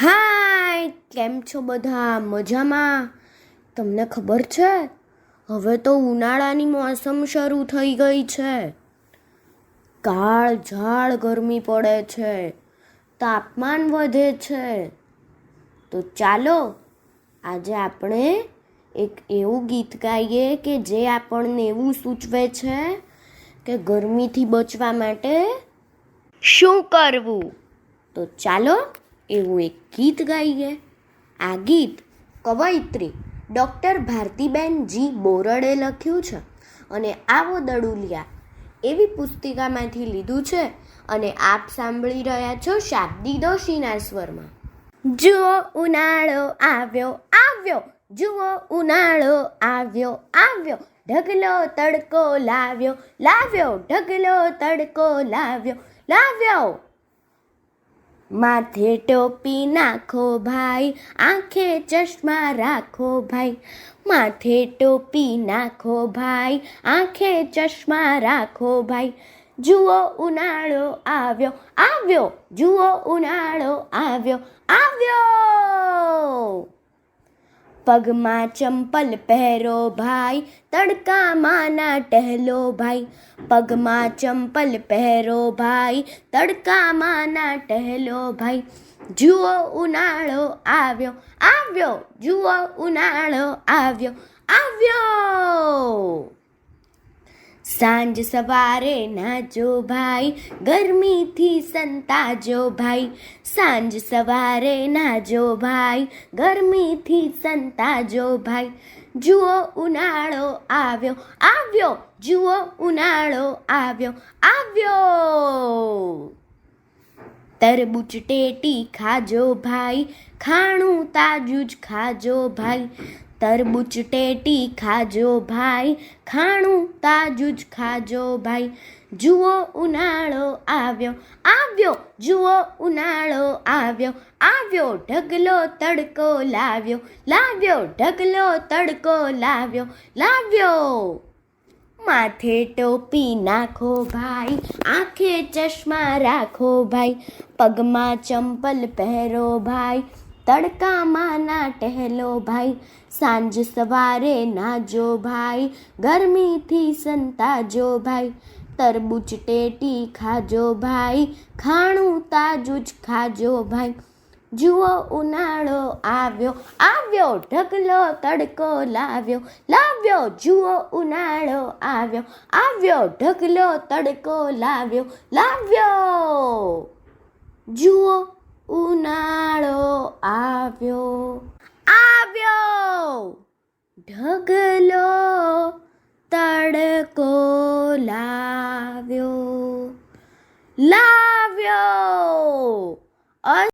હાય, કેમ છો બધા? મજામાં? તમને ખબર છે, હવે તો ઉનાળાની મોસમ શરૂ થઈ ગઈ છે. કાળઝાળ ગરમી પડે છે, તાપમાન વધે છે. તો ચાલો આજે આપણે એક એવું ગીત ગાઈએ કે જે આપણને એવું સૂચવે છે કે ગરમીથી બચવા માટે શું કરવું. તો ચાલો એવું એક ગીત ગાઈએ. આ ગીત કવયિત્રી ડૉક્ટર ભારતીબેન જી બોરડે લખ્યું છે અને આવો દડુલિયા એવી પુસ્તિકામાંથી લીધું છે અને આપ સાંભળી રહ્યા છો શાબ્દી દોશીના સ્વરમાં. જુઓ ઉનાળો આવ્યો આવ્યો, જુઓ ઉનાળો આવ્યો આવ્યો, ઢગલો તડકો લાવ્યો લાવ્યો, ઢગલો તડકો લાવ્યો લાવ્યો. માથે ટોપી નાખો ભાઈ, આંખે ચશ્મા રાખો ભાઈ. માથે ટોપી નાખો ભાઈ, આંખે ચશ્મા રાખો ભાઈ. જુઓ ઉનાળો આવ્યો આવ્યો, જુઓ ઉનાળો આવ્યો આવ્યો. પગમાં ચંપલ પહેરો ભાઈ, તડકામાં ના ટહેલો ભાઈ. પગમાં ચંપલ પહેરો ભાઈ, તડકામાં ના ટહેલો ભાઈ. જુઓ ઉનાળો આવ્યો આવ્યો, જુઓ ઉનાળો આવ્યો આવ્યો. સાંજ સવારે નાજો ભાઈ, ગરમીથી સંતાજો ભાઈ. સાંજ સવારે નાજો ભાઈ, ગરમીથી સંતાજો ભાઈ. જુઓ ઉનાળો આવ્યો આવ્યો, જુઓ ઉનાળો આવ્યો આવ્યો. તરબૂચ ટેટી ખાજો ભાઈ, ખાણું તાજું જ ખાજો ભાઈ. તરબૂચ ટેટી ખાજો ભાઈ, ખાણું તાજું જ ખાજો ભાઈ. જુઓ ઉનાળો આવ્યો આવ્યો, જુઓ ઉનાળો આવ્યો આવ્યો. ઢગલો તડકો લાવ્યો લાવ્યો, ઢગલો તડકો લાવ્યો લાવ્યો. માથે ટોપી નાખો ભાઈ, આંખે ચશ્મા રાખો ભાઈ. પગમાં ચંપલ પહેરો ભાઈ, તડકામાં ના ટહેલો ભાઈ. સાંજ સવારે નાજો ભાઈ, ગરમીથી સંતાજો ભાઈ. તરબૂચ ટેટી ખાજો ભાઈ, ખાણું તાજું જ ખાજો ભાઈ. જુઓ ઉનાળો આવ્યો આવ્યો, ઢગલો તડકો લાવ્યો લાવ્યો. જુઓ ઉનાળો આવ્યો આવ્યો, ઢગલો તડકો લાવ્યો લાવ્યો. જુઓ ઉનાળો આવ્યો આવ્યો, ઢગલો તડકો લાવ્યો લાવ્યો.